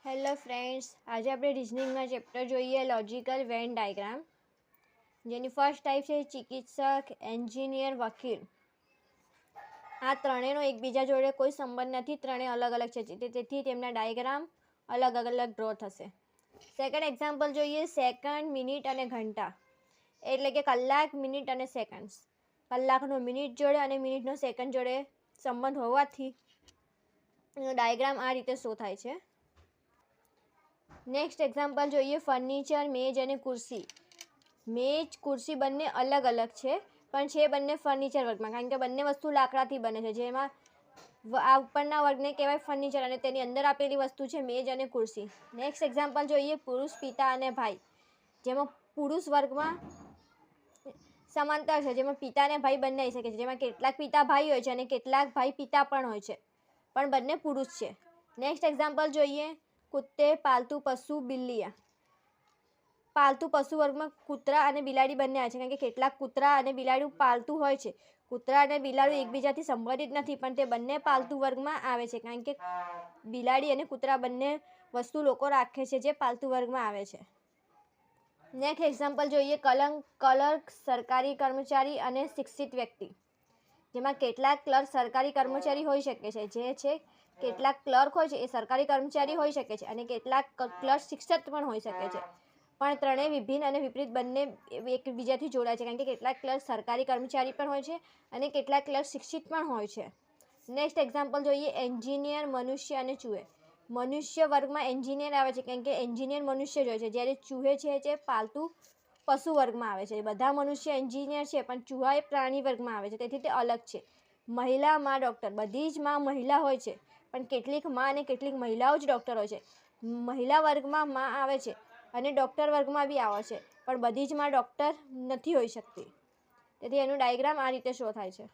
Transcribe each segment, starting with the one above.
Hello friends, આજે આપણે રિઝનિંગના chapter જોઈએ લોજિકલ વેન ડાયાગ્રામ, જેની ફર્સ્ટ ટાઈપ છે ચિકિત્સક, એન્જિનિયર, વકીલ. આ ત્રણેયનો એકબીજા જોડે કોઈ સંબંધ નથી, ત્રણેય અલગ અલગ છે, તેથી તેમના ડાયાગ્રામ અલગ અલગ ડ્રો થશે. સેકન્ડ એક્ઝામ્પલ જોઈએ સેકન્ડ, મિનિટ અને ઘંટા, એટલે કે કલાક, મિનિટ અને સેકન્ડ્સ. કલાકનો મિનિટ જોડે અને મિનિટનો સેકન્ડ જોડે સંબંધ હોવાથી એનો ડાયાગ્રામ આ રીતે શો થાય છે. નેક્સ્ટ એક્ઝામ્પલ જોઈએ ફર્નિચર, મેજ અને ખુરશી. મેજ, ખુરશી બંને અલગ અલગ છે, પણ છે બંને ફર્નિચર વર્ગમાં, કારણ કે બંને વસ્તુ લાકડાથી બને છે. જેમાં આ ઉપરના વર્ગને કહેવાય ફર્નિચર અને તેની અંદર આપેલી વસ્તુ છે મેજ અને ખુરશી. નેક્સ્ટ એક્ઝામ્પલ જોઈએ પુરુષ, પિતા અને ભાઈ, જેમાં પુરુષ વર્ગમાં સમાંતર છે, જેમાં પિતા અને ભાઈ બંને આવી શકે છે, જેમાં કેટલાક પિતા ભાઈ હોય છે અને કેટલાક ભાઈ પિતા પણ હોય છે, પણ બંને પુરુષ છે. નેક્સ્ટ એક્ઝામ્પલ જોઈએ કુત્તે, પાલતુ પશુ, બિલ્લિયા. પાલતુ પશુ વર્ગમાં કૂતરા અને બિલાડી બંને આવે છે, કારણ કે કેટલાક કૂતરા અને બિલાડી પાલતુ હોય છે. કૂતરા અને બિલાડી એકબીજાથી સંબંધિત નથી, પણ તે બંને પાલતુ વર્ગમાં આવે છે, કારણ કે બિલાડી અને કૂતરા બંને વસ્તુ લોકો રાખે છે જે પાલતુ વર્ગમાં આવે છે. નેક્સ્ટ એક્ઝામ્પલ જોઈએ ક્લર્ક, સરકારી કર્મચારી અને શિક્ષિત વ્યક્તિ, જેમાં કેટલાક ક્લર્ક સરકારી કર્મચારી હોઈ શકે છે, જે છે કેટલાક ક્લર્ક હોય છે એ સરકારી કર્મચારી હોઈ શકે છે અને કેટલાક ક્લર્ક શિક્ષક પણ હોઈ શકે છે, પણ ત્રણેય વિભિન્ન અને વિપરીત બંને એકબીજાથી જોડાય છે, કારણ કે કેટલાક ક્લર્ક સરકારી કર્મચારી પણ હોય છે અને કેટલાક ક્લર્ક શિક્ષિત પણ હોય છે. નેક્સ્ટ એક્ઝામ્પલ જોઈએ એન્જિનિયર, મનુષ્ય અને ચૂહે. મનુષ્ય વર્ગમાં એન્જિનિયર આવે છે, કારણ કે એન્જિનિયર મનુષ્ય જ હોય છે, જ્યારે ચૂહે છે જે પાલતુ પશુ વર્ગમાં આવે છે. બધા મનુષ્ય એન્જિનિયર છે, પણ ચૂહા એ પ્રાણી વર્ગમાં આવે છે, તેથી તે અલગ છે. મહિલા, માં, ડૉક્ટર. બધી જ માં મહિલા હોય છે, પણ કેટલીક માં અને કેટલીક મહિલાઓ જ ડૉક્ટર હોય છે. મહિલા વર્ગમાં માં આવે છે અને ડૉક્ટર વર્ગમાં બી આવે છે, પણ બધી જ માં ડૉક્ટર નથી હોઈ શકતી, તેથી એનું ડાયાગ્રામ આ રીતે શો થાય છે.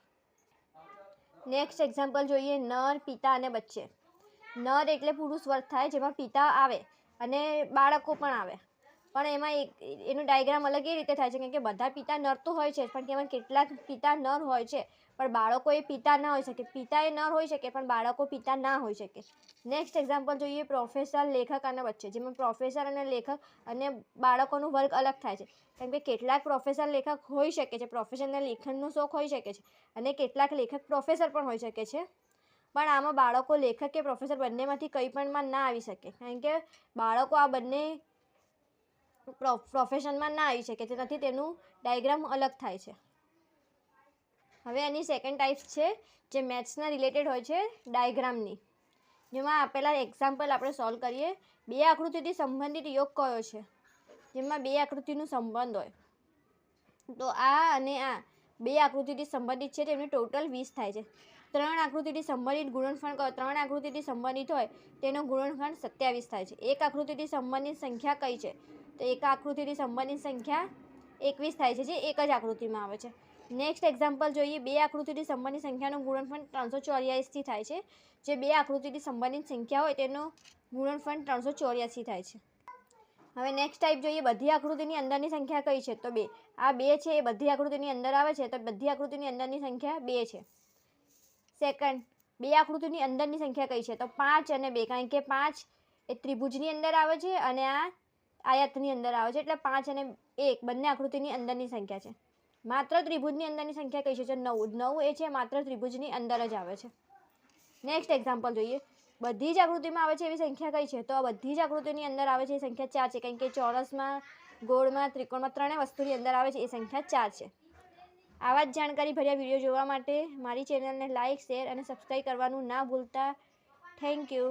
નેક્સ્ટ એક્ઝામ્પલ જોઈએ નર, પિતા અને બચ્ચે. નર એટલે પુરુષ વર્ગ થાય, જેમાં પિતા આવે અને બાળકો પણ આવે, પણ એમાં એનું ડાયાગ્રામ અલગ એ રીતે થાય છે, કારણ કે બધા પિતા નર તો હોય છે, પણ તેમાં કેટલાક પિતા નર હોય છે, પણ બાળકો એ પિતા ના હોઈ શકે. પિતા એ નર હોઈ શકે, પણ બાળકો પિતા ના હોઈ શકે. નેક્સ્ટ એક્ઝામ્પલ જોઈએ પ્રોફેસર, લેખક અને બચ્ચે, જેમાં પ્રોફેસર અને લેખક અને બાળકોનું વર્ગ અલગ થાય છે, કેમ કે કેટલાક પ્રોફેસર લેખક હોઈ શકે છે, પ્રોફેસરને લેખનનો શોખ હોઈ શકે છે, અને કેટલાક લેખક પ્રોફેસર પણ હોઈ શકે છે, પણ આમાં બાળકો લેખક કે પ્રોફેસર બંનેમાંથી કંઈ પણમાં ના આવી શકે, કારણ કે બાળકો આ બંને પ્રોફેશનમાં ના આવી શકે, તેથી તેનું ડાયાગ્રામ અલગ થાય છે. હવે એની સેકન્ડ ટાઈપ છે જે મેથ્સના રિલેટેડ હોય છે ડાયાગ્રામની, જેમાં આપેલા એક્ઝામ્પલ આપણે સોલ્વ કરીએ. બે આકૃતિથી સંબંધિત યોગ કયો છે? જેમાં બે આકૃતિનો સંબંધ હોય, તો આ અને આ બે આકૃતિથી સંબંધિત છે, તેમની ટોટલ 20 થાય છે. ત્રણ આકૃતિથી સંબંધિત ગુણનફળ કયો? ત્રણ આકૃતિથી સંબંધિત હોય તેનો ગુણનફળ 27 થાય છે. એક આકૃતિથી સંબંધિત સંખ્યા કઈ છે? તો એક આકૃતિથી સંબંધિત સંખ્યા 21 થાય છે, જે એક જ આકૃતિમાં આવે છે. નેક્સ્ટ એક્ઝામ્પલ જોઈએ બે આકૃતિથી સંબંધિત સંખ્યાનું ગુણનફળ 384 થાય છે. જે બે આકૃતિથી સંબંધિત સંખ્યા હોય તેનો ગુણનફળ 384 થાય છે. હવે નેક્સ્ટ ટાઈપ જોઈએ બધી આકૃતિની અંદરની સંખ્યા કઈ છે? તો 2. આ 2 છે એ બધી આકૃતિની અંદર આવે છે, તો બધી આકૃતિની અંદરની સંખ્યા 2 છે. સેકન્ડ, બે આકૃતિની અંદરની સંખ્યા કઈ છે? તો 5 અને 2, કારણ કે 5 એ ત્રિભુજની અંદર આવે છે અને આ આયતની અંદર આવે છે, એટલે 5 અને 1 બંને આકૃતિની અંદરની સંખ્યા છે. માત્ર ત્રિભુજની અંદરની સંખ્યા કઈ છે? તો 9. 9 એ છે માત્ર ત્રિભુજની અંદર જ આવે છે. નેક્સ્ટ એક્ઝામ્પલ જોઈએ બધી જ આકૃતિમાં આવે છે એવી સંખ્યા કઈ છે? તો આ બધી જ આકૃતિની અંદર આવે છે એ સંખ્યા 4 છે, કારણ કે ચોરસમાં, ગોળમાં, ત્રિકોણમાં ત્રણેય વસ્તુની અંદર આવે છે એ સંખ્યા 4 છે. આવા જ જાણકારીભર્યા વિડીયો જોવા માટે મારી ચેનલને લાઇક, શેર અને સબસ્ક્રાઈબ કરવાનું ના ભૂલતા. Thank you.